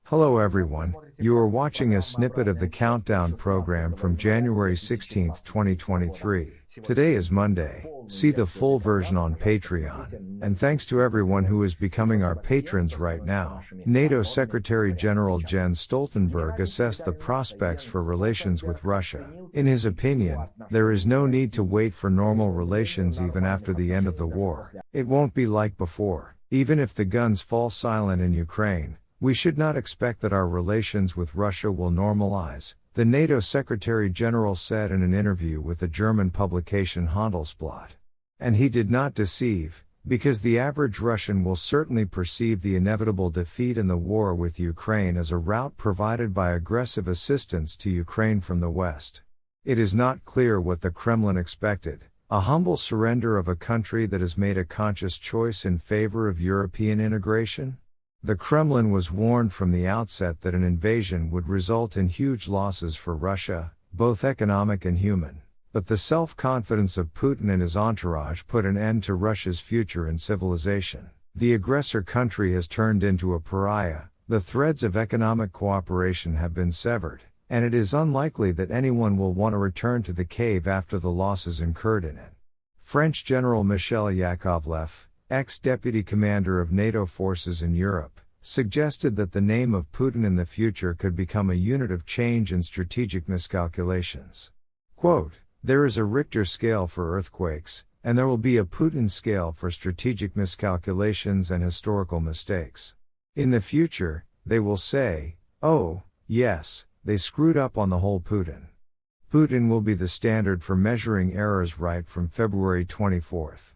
Hello everyone, you are watching a snippet of the Countdown program from January 16, 2023. Today is Monday. See the full version on Patreon. And thanks to everyone who is becoming our patrons right now. NATO Secretary General Jens Stoltenberg assessed the prospects for relations with Russia. In his opinion, there is no need to wait for normal relations even after the end of the war. It won't be like before. Even if the guns fall silent in Ukraine, we should not expect that our relations with Russia will normalize, the NATO Secretary General said in an interview with the German publication Handelsblatt. And he did not deceive, because the average Russian will certainly perceive the inevitable defeat in the war with Ukraine as a route provided by aggressive assistance to Ukraine from the West. It is not clear what the Kremlin expected, a humble surrender of a country that has made a conscious choice in favor of European integration? The Kremlin was warned from the outset that an invasion would result in huge losses for Russia, both economic and human. But the self-confidence of Putin and his entourage put an end to Russia's future in civilization. The aggressor country has turned into a pariah, the threads of economic cooperation have been severed, and it is unlikely that anyone will want to return to the cave after the losses incurred in it. French General Michel Yakovlev, ex-deputy commander of NATO forces in Europe, suggested that the name of Putin in the future could become a unit of change in strategic miscalculations. Quote, "There is a Richter scale for earthquakes, and there will be a Putin scale for strategic miscalculations and historical mistakes. In the future, they will say, oh, yes, they screwed up on the whole Putin. Putin will be the standard for measuring errors right from February 24th.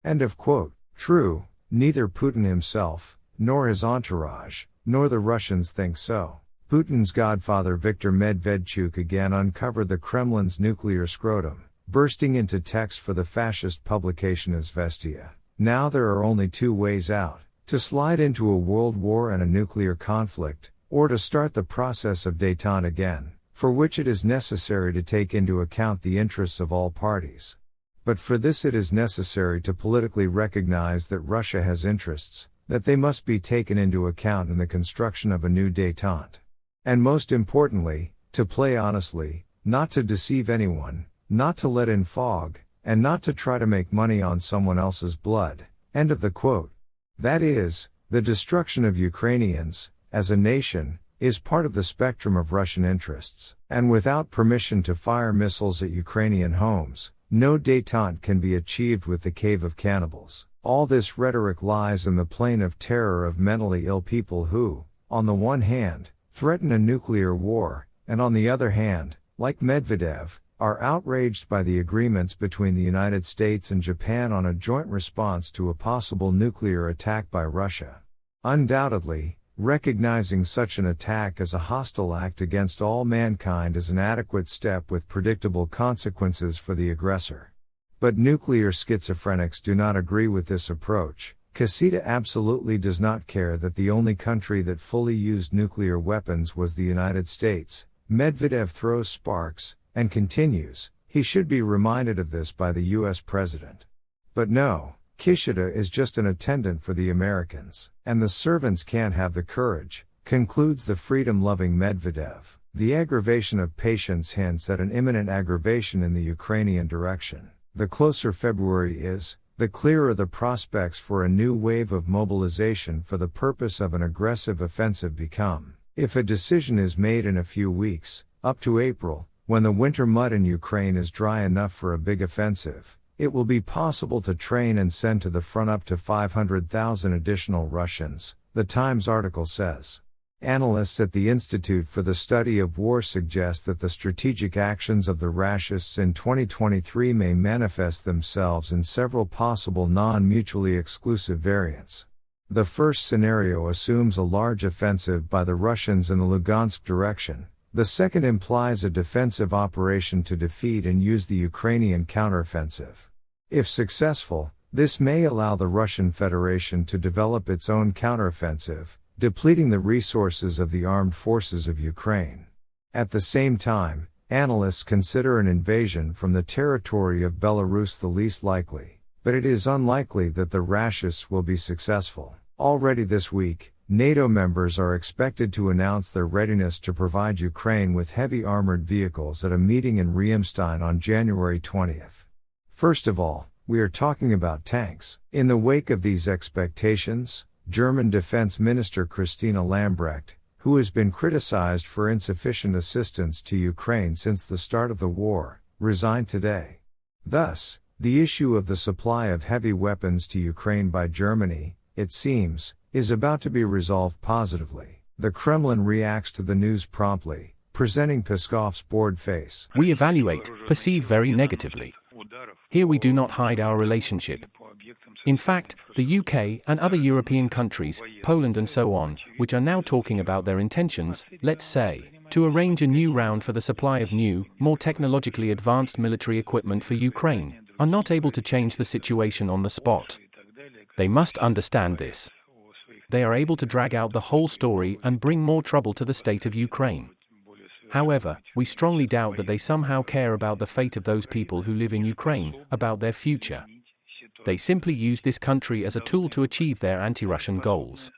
End of quote. True, neither Putin himself, nor his entourage, nor the Russians think so. Putin's godfather Viktor Medvedchuk again uncovered the Kremlin's nuclear scrotum, bursting into text for the fascist publication Izvestia. Now there are only two ways out: to slide into a world war and a nuclear conflict, or to start the process of détente again, for which it is necessary to take into account the interests of all parties. But for this it is necessary to politically recognize that Russia has interests, that they must be taken into account in the construction of a new détente. And most importantly, to play honestly, not to deceive anyone, not to let in fog, and not to try to make money on someone else's blood." End of the quote. That is, the destruction of Ukrainians, as a nation, is part of the spectrum of Russian interests. And without permission to fire missiles at Ukrainian homes, no détente can be achieved with the Cave of Cannibals. All this rhetoric lies in the plane of terror of mentally ill people who, on the one hand, threaten a nuclear war, and on the other hand, like Medvedev, are outraged by the agreements between the United States and Japan on a joint response to a possible nuclear attack by Russia. Undoubtedly, recognizing such an attack as a hostile act against all mankind is an adequate step with predictable consequences for the aggressor. But nuclear schizophrenics do not agree with this approach. Casita absolutely does not care that the only country that fully used nuclear weapons was the United States. Medvedev throws sparks, and continues, he should be reminded of this by the US president. But no, Kishida is just an attendant for the Americans, and the servants can't have the courage, concludes the freedom-loving Medvedev. The aggravation of patience hints at an imminent aggravation in the Ukrainian direction. The closer February is, the clearer the prospects for a new wave of mobilization for the purpose of an aggressive offensive become. If a decision is made in a few weeks, up to April, when the winter mud in Ukraine is dry enough for a big offensive, it will be possible to train and send to the front up to 500,000 additional Russians, the Times article says. Analysts at the Institute for the Study of War suggest that the strategic actions of the Rashists in 2023 may manifest themselves in several possible non-mutually exclusive variants. The first scenario assumes a large offensive by the Russians in the Lugansk direction. The second implies a defensive operation to defeat and use the Ukrainian counteroffensive. If successful, this may allow the Russian Federation to develop its own counteroffensive, depleting the resources of the armed forces of Ukraine. At the same time, analysts consider an invasion from the territory of Belarus the least likely, but it is unlikely that the Rashists will be successful. Already this week, NATO members are expected to announce their readiness to provide Ukraine with heavy armored vehicles at a meeting in Riemstein on January 20th. First of all, we are talking about tanks. In the wake of these expectations, German Defense Minister Christina Lambrecht, who has been criticized for insufficient assistance to Ukraine since the start of the war, resigned today. Thus, the issue of the supply of heavy weapons to Ukraine by Germany, it seems, is about to be resolved positively. The Kremlin reacts to the news promptly, presenting Peskov's bored face. We evaluate, perceive very negatively. Here we do not hide our relationship. In fact, the UK and other European countries, Poland and so on, which are now talking about their intentions, let's say, to arrange a new round for the supply of new, more technologically advanced military equipment for Ukraine, are not able to change the situation on the spot. They must understand this. They are able to drag out the whole story and bring more trouble to the state of Ukraine. However, we strongly doubt that they somehow care about the fate of those people who live in Ukraine, about their future. They simply use this country as a tool to achieve their anti-Russian goals.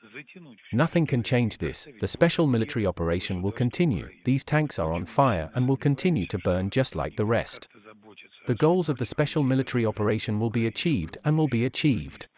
Nothing can change this. The special military operation will continue. These tanks are on fire and will continue to burn just like the rest. The goals of the special military operation will be achieved and will be achieved.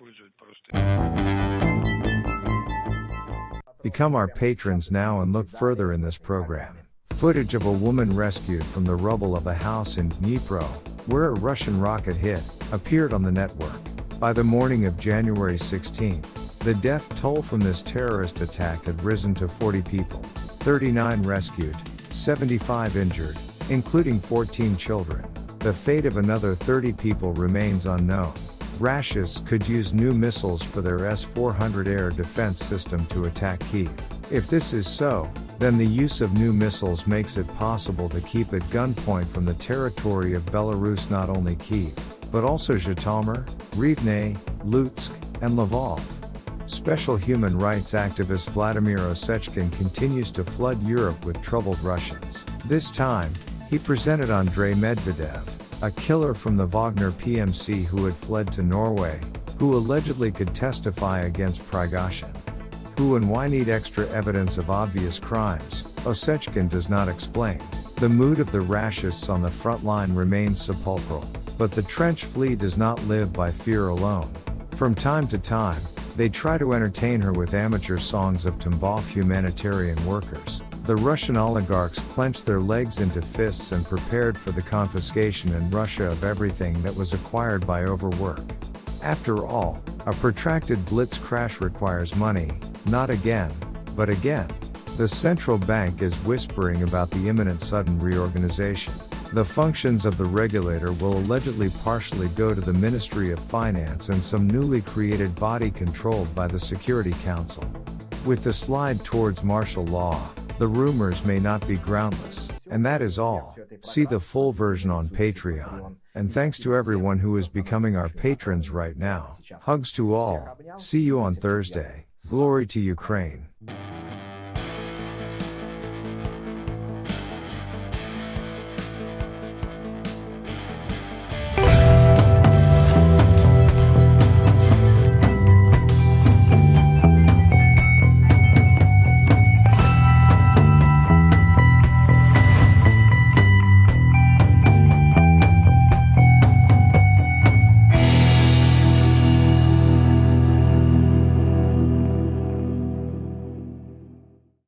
Become our patrons now and look further in this program. Footage of a woman rescued from the rubble of a house in Dnipro, where a Russian rocket hit, appeared on the network. By the morning of January 16th, the death toll from this terrorist attack had risen to 40 people, 39 rescued, 75 injured, including 14 children. The fate of another 30 people remains unknown. Rashists could use new missiles for their S-400 air defense system to attack Kyiv. If this is so, then the use of new missiles makes it possible to keep at gunpoint from the territory of Belarus not only Kyiv, but also Zhytomyr, Rivne, Lutsk, and Lvov. Special human rights activist Vladimir Osechkin continues to flood Europe with troubled Russians. This time, he presented Andrei Medvedev, a killer from the Wagner PMC who had fled to Norway, who allegedly could testify against Prigozhin. Who and why need extra evidence of obvious crimes, Osechkin does not explain. The mood of the Rashists on the front line remains sepulchral, but the trench flea does not live by fear alone. From time to time, they try to entertain her with amateur songs of Tambov humanitarian workers. The Russian oligarchs clenched their legs into fists and prepared for the confiscation in Russia of everything that was acquired by overwork. After all, a protracted blitz crash requires money, not again, but again. The central bank is whispering about the imminent sudden reorganization. The functions of the regulator will allegedly partially go to the Ministry of Finance and some newly created body controlled by the Security Council. With the slide towards martial law, the rumors may not be groundless. And that is all. See the full version on Patreon. And thanks to everyone who is becoming our patrons right now. Hugs to all. See you on Thursday. Glory to Ukraine.